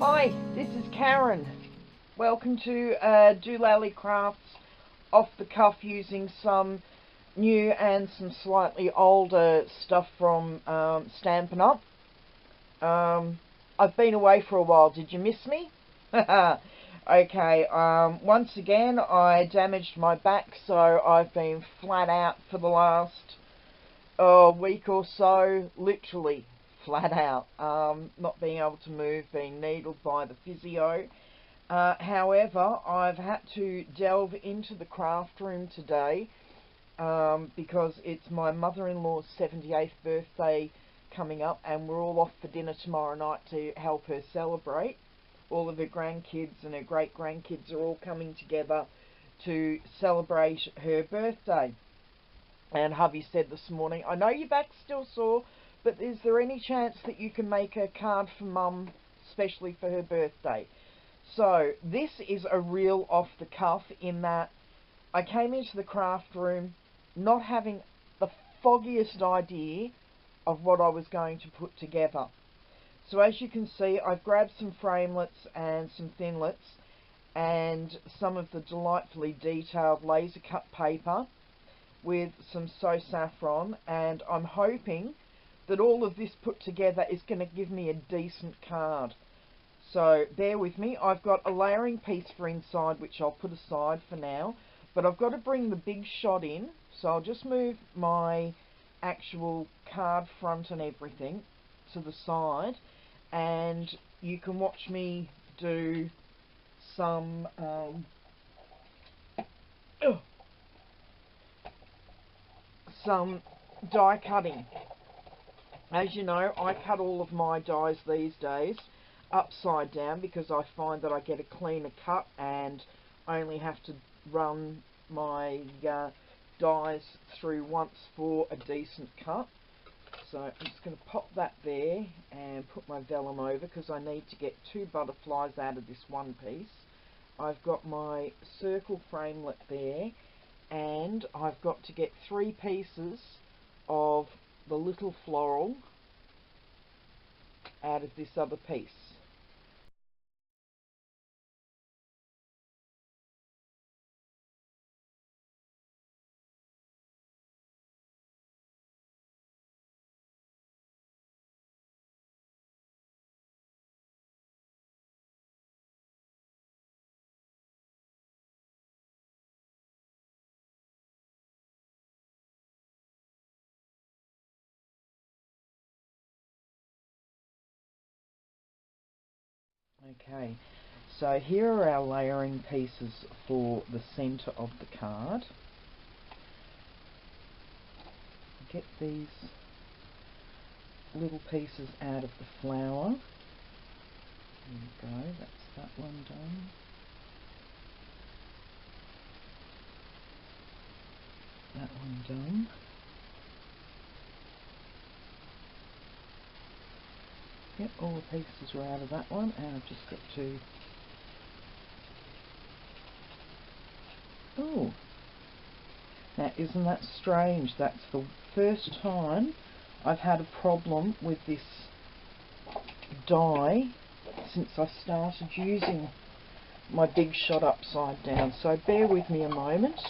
Hi, this is Karen. Welcome to dolallycrafts, off the cuff, using some new and some slightly older stuff from Stampin' Up. I've been away for a while. Did you miss me? Okay, once again I damaged my back, so I've been flat out for the last week or so, literally flat out, not being able to move, being needled by the physio. However, I've had to delve into the craft room today because it's my mother-in-law's 78th birthday coming up, and we're all off for dinner tomorrow night to help her celebrate. All of her grandkids and her great-grandkids are all coming together to celebrate her birthday. And hubby said this morning, I know your back's still sore, but is there any chance that you can make a card for Mum, especially for her birthday? So this is a real off the cuff, in that I came into the craft room not having the foggiest idea of what I was going to put together. So as you can see, I've grabbed some framelits and some thinlits and some of the delightfully detailed laser cut paper with some So Saffron, and I'm hoping that all of this put together is going to give me a decent card. So bear with me. I've got a layering piece for inside, which I'll put aside for now, but I've got to bring the big shot in, so I'll just move my actual card front and everything to the side, and you can watch me do some die cutting. As you know, I cut all of my dies these days upside down because I find that I get a cleaner cut and I only have to run my dies through once for a decent cut. So I'm just going to pop that there and put my vellum over because I need to get 2 butterflies out of this one piece. I've got my circle framelit there, and I've got to get 3 pieces of the little floral out of this other piece. Okay, so here are our layering pieces for the centre of the card. Get these little pieces out of the flower. There we go, that's that one done. That one done. Yep, all the pieces are out of that one, and I've just got to... Oh! Now, isn't that strange? That's the first time I've had a problem with this die since I started using my big shot upside down. So bear with me a moment.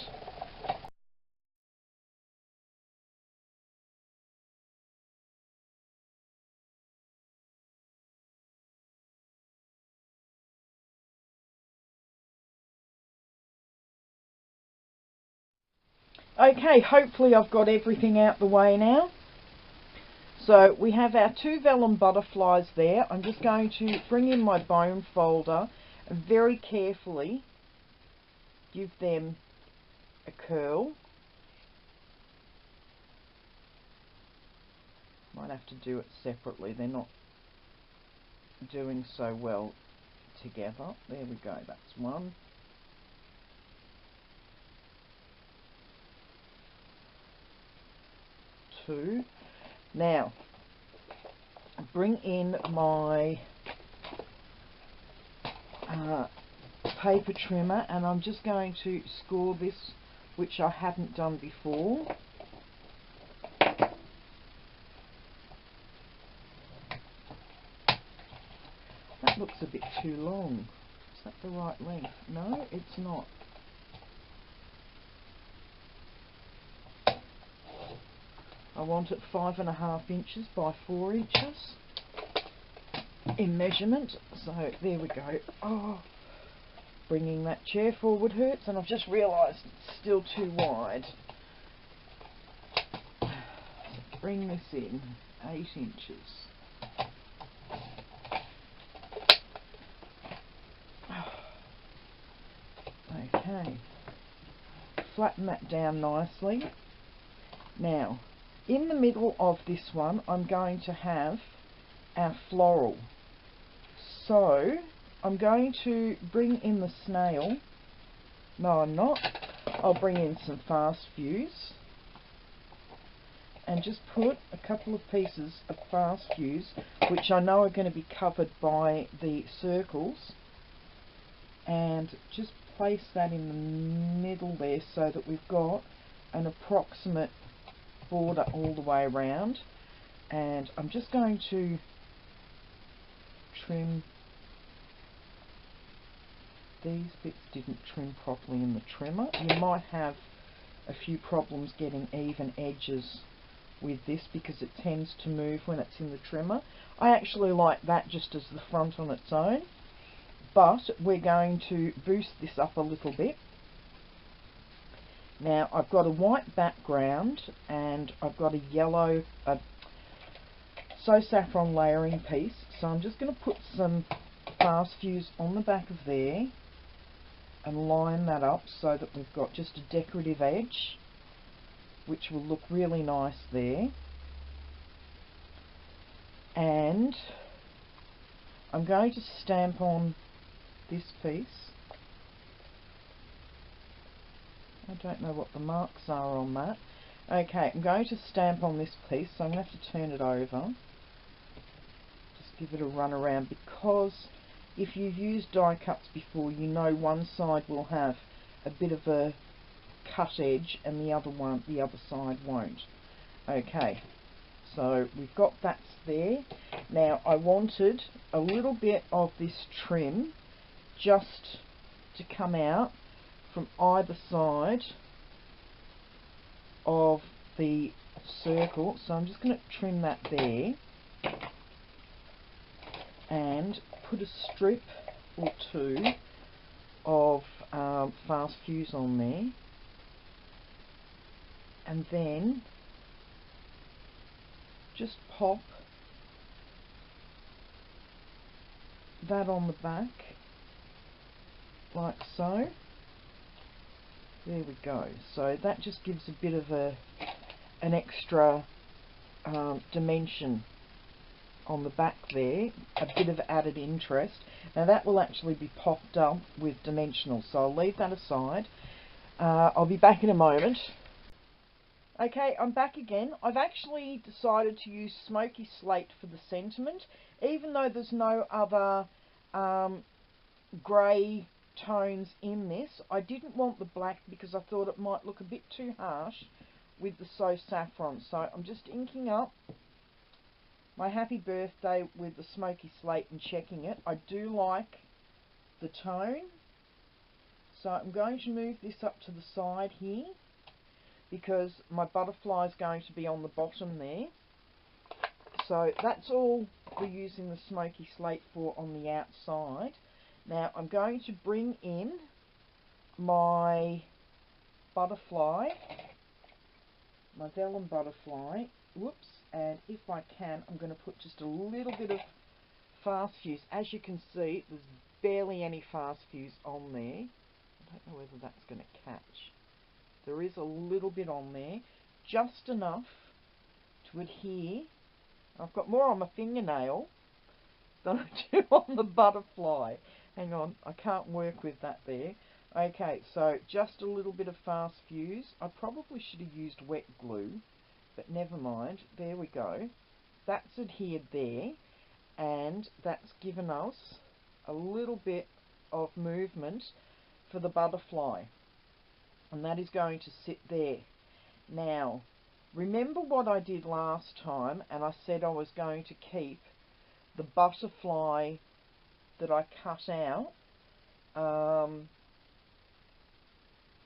Okay, hopefully I've got everything out the way now. So we have our 2 vellum butterflies there. I'm just going to bring in my bone folder and very carefully give them a curl. Might have to do it separately, they're not doing so well together. There we go, that's one. Two. Now, bring in my paper trimmer, and I'm just going to score this, which I haven't done before. That looks a bit too long. Is that the right length? No, it's not. I want it 5.5 inches by 4 inches in measurement. So there we go. Oh, bringing that chair forward hurts, and I've just realised it's still too wide. So bring this in 8 inches. Okay, flatten that down nicely. Now, in the middle of this one, I'm going to have our floral. So, I'm going to bring in the snail. No, I'm not. I'll bring in some fast fuse and just put a couple of pieces of fast fuse, which I know are going to be covered by the circles, and just place that in the middle there so that we've got an approximate border all the way around. And I'm just going to trim. These bits didn't trim properly in the trimmer. You might have a few problems getting even edges with this because it tends to move when it's in the trimmer. I actually like that just as the front on its own, but we're going to boost this up a little bit. Now I've got a white background and I've got a yellow So Saffron layering piece, so I'm just going to put some fast fuse on the back of there and line that up so that we've got just a decorative edge, which will look really nice there. And I'm going to stamp on this piece. I don't know what the marks are on that. Okay, I'm going to stamp on this piece, so I'm going to have to turn it over. Just give it a run around, because if you've used die cuts before, you know one side will have a bit of a cut edge and the other side won't. Okay, so we've got that there. Now I wanted a little bit of this trim just to come out from either side of the circle, so I'm just going to trim that there and put a strip or two of fast fuse on there, and then just pop that on the back like so. There we go. So that just gives a bit of an extra dimension on the back there, a bit of added interest. Now that will actually be popped up with dimensional, so I'll leave that aside. I'll be back in a moment. Okay, I'm back again. I've actually decided to use smoky slate for the sentiment, even though there's no other grey tones in this. I didn't want the black because I thought it might look a bit too harsh with the So Saffron. So I'm just inking up my happy birthday with the smoky slate and checking it. I do like the tone, so I'm going to move this up to the side here because my butterfly is going to be on the bottom there. So that's all we're using the smoky slate for on the outside. Now I'm going to bring in my butterfly, my vellum butterfly, whoops, and if I can, I'm going to put just a little bit of fast fuse. As you can see, there's barely any fast fuse on there. I don't know whether that's going to catch. There is a little bit on there, just enough to adhere. I've got more on my fingernail than I do on the butterfly. Hang on, I can't work with that there. Okay, so just a little bit of fast fuse. I probably should have used wet glue, but never mind. There we go. That's adhered there, and that's given us a little bit of movement for the butterfly, and that is going to sit there. Now, remember what I did last time, and I said I was going to keep the butterfly that I cut out.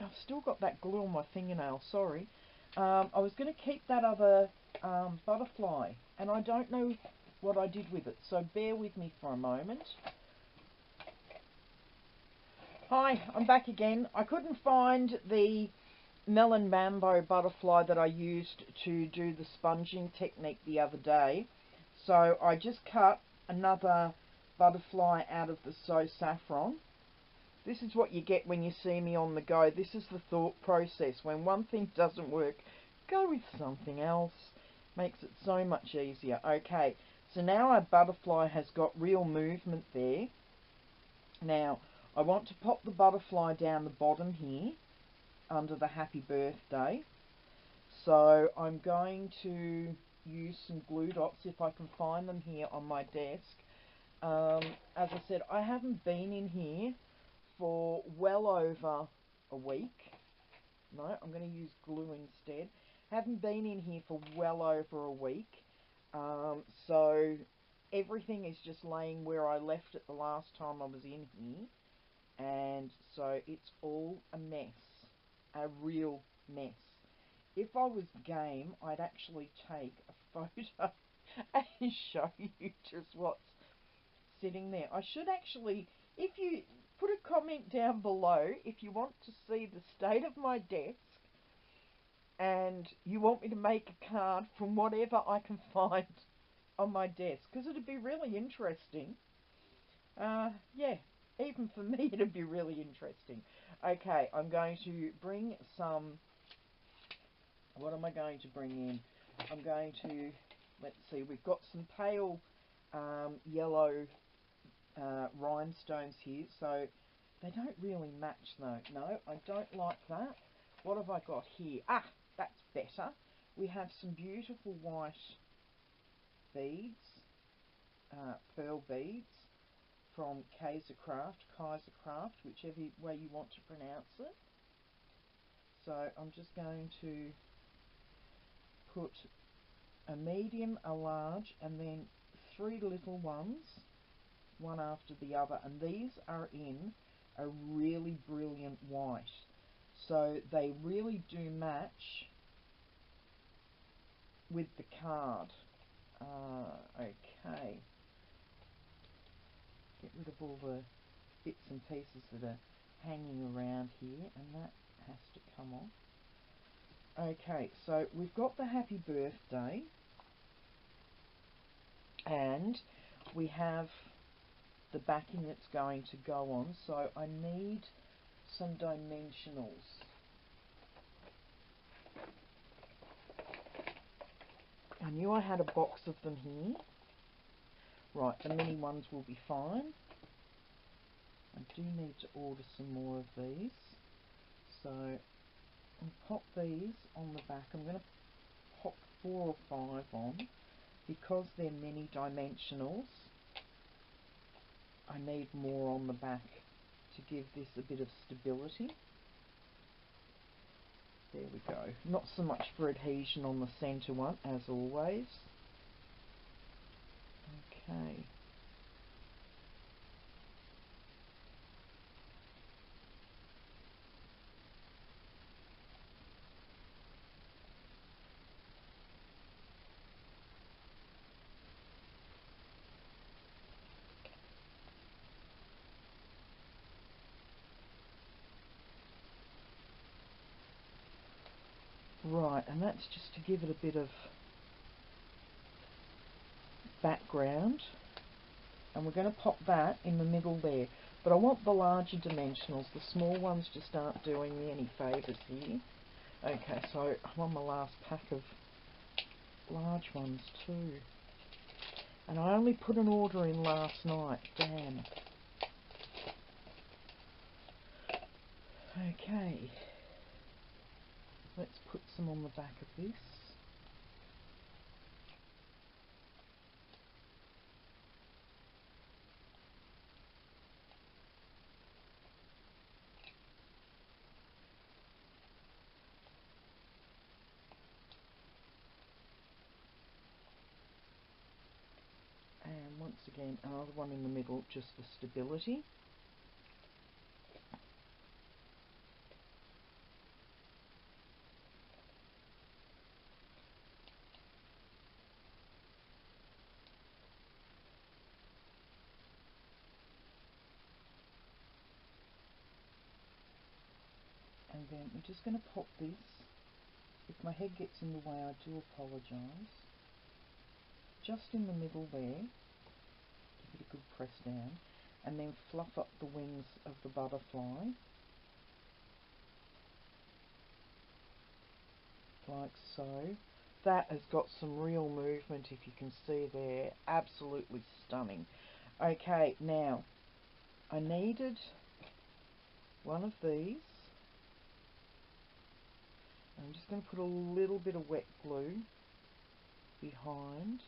I've still got that glue on my fingernail, sorry. I was going to keep that other butterfly, and I don't know what I did with it, so bear with me for a moment. Hi, I'm back again. I couldn't find the melon mambo butterfly that I used to do the sponging technique the other day, so I just cut another butterfly out of the So Saffron. This is what you get when you see me on the go. This is the thought process. When one thing doesn't work, go with something else. Makes it so much easier. Okay, so now our butterfly has got real movement there. Now, I want to pop the butterfly down the bottom here, under the happy birthday. So I'm going to use some glue dots, if I can find them here on my desk. As I said, I haven't been in here for well over a week. No, I'm going to use glue instead. Haven't been in here for well over a week. So everything is just laying where I left it the last time I was in here. And so it's all a mess. A real mess. If I was game, I'd actually take a photo and show you just what's sitting there. I should actually, if you put a comment down below if you want to see the state of my desk and you want me to make a card from whatever I can find on my desk, because it'd be really interesting. Yeah, even for me it'd be really interesting. Okay, I'm going to bring some, what am I going to bring in? I'm going to, let's see, we've got some pale yellow rhinestones here, so they don't really match though. No, I don't like that. What have I got here? Ah, that's better. We have some beautiful white beads, pearl beads from Kaisercraft, whichever way you want to pronounce it. So I'm just going to put a medium, a large, and then 3 little ones, one after the other, and these are in a really brilliant white, so they really do match with the card. Okay, get rid of all the bits and pieces that are hanging around here, and that has to come off. Okay, so we've got the happy birthday, and we have the backing that's going to go on, so I need some dimensionals. I knew I had a box of them here. Right, the mini ones will be fine. I do need to order some more of these, so I'll pop these on the back. I'm going to pop 4 or 5 on because they're mini dimensionals. I need more on the back to give this a bit of stability. There we go. Not so much for adhesion on the centre one, as always. Okay. Right, and that's just to give it a bit of background, and we're going to pop that in the middle there, but I want the larger dimensionals. The small ones just aren't doing me any favours here. Okay, so I'm on my last pack of large ones too, and I only put an order in last night. Damn. Okay, let's put some on the back of this. And once again, another one in the middle just for stability. And then we're just going to pop this. If my head gets in the way, I do apologise. Just in the middle there, give it a good press down, and then fluff up the wings of the butterfly, like so. That has got some real movement, if you can see there. Absolutely stunning. Okay, now, I needed one of these. I'm just going to put a little bit of wet glue behind,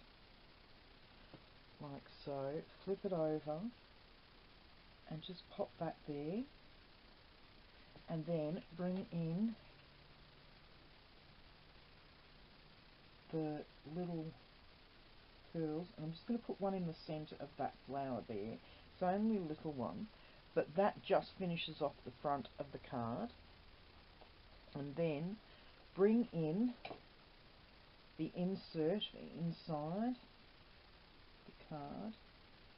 like so. Flip it over and just pop that there, and then bring in the little pearls, and I'm just going to put one in the centre of that flower there. It's only a little one, but that just finishes off the front of the card. And then bring in the insert inside the card,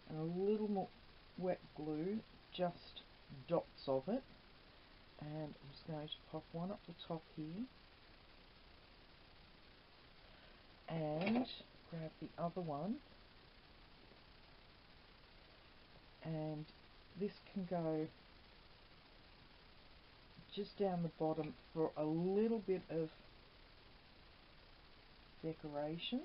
and a little more wet glue, just dots of it. And I'm just going to pop one up the top here, and grab the other one, and this can go just down the bottom for a little bit of decoration.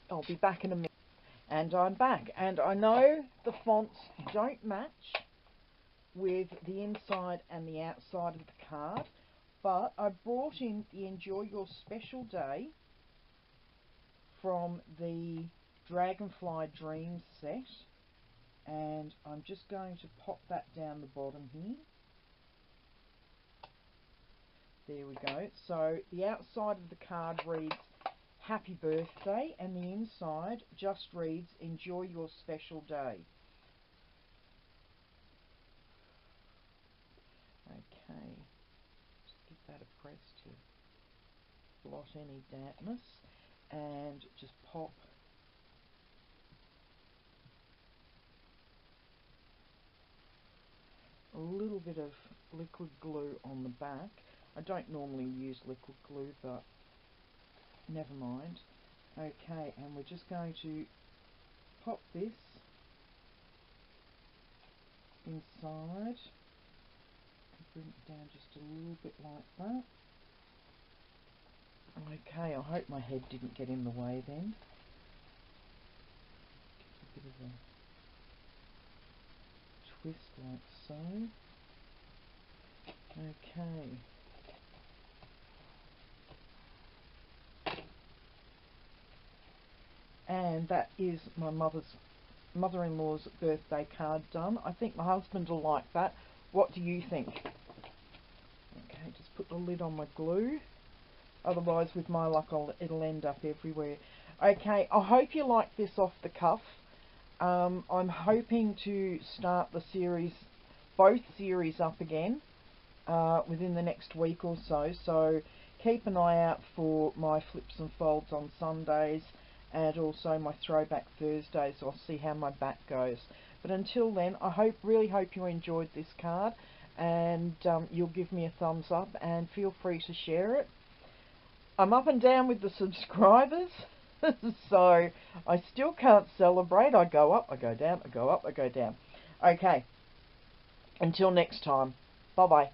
I'll be back in a minute. And I'm back, and I know the fonts don't match with the inside and the outside of the card, but I brought in the Enjoy Your Special Day from the Dragonfly Dreams set, and I'm just going to pop that down the bottom here. There we go. So the outside of the card reads Happy Birthday, and the inside just reads Enjoy Your Special Day. Okay, just give that a press to blot any dampness, and just pop a little bit of liquid glue on the back. I don't normally use liquid glue, but never mind. Okay, and we're just going to pop this inside and bring it down just a little bit like that. Okay, I hope my head didn't get in the way then. Give it a bit of a twist like so. Okay. And that is my mother-in-law's birthday card done. I think my husband will like that. What do you think? Okay, just put the lid on my glue. Otherwise, with my luck, it'll end up everywhere. Okay, I hope you like this off the cuff. I'm hoping to start the series, both series up again within the next week or so. So keep an eye out for my flips and folds on Sundays, and also my throwback Thursdays. So I'll see how my back goes. But until then, I really hope you enjoyed this card, and you'll give me a thumbs up and feel free to share it. I'm up and down with the subscribers, so I still can't celebrate. I go up, I go down, I go up, I go down. Okay, until next time, bye bye.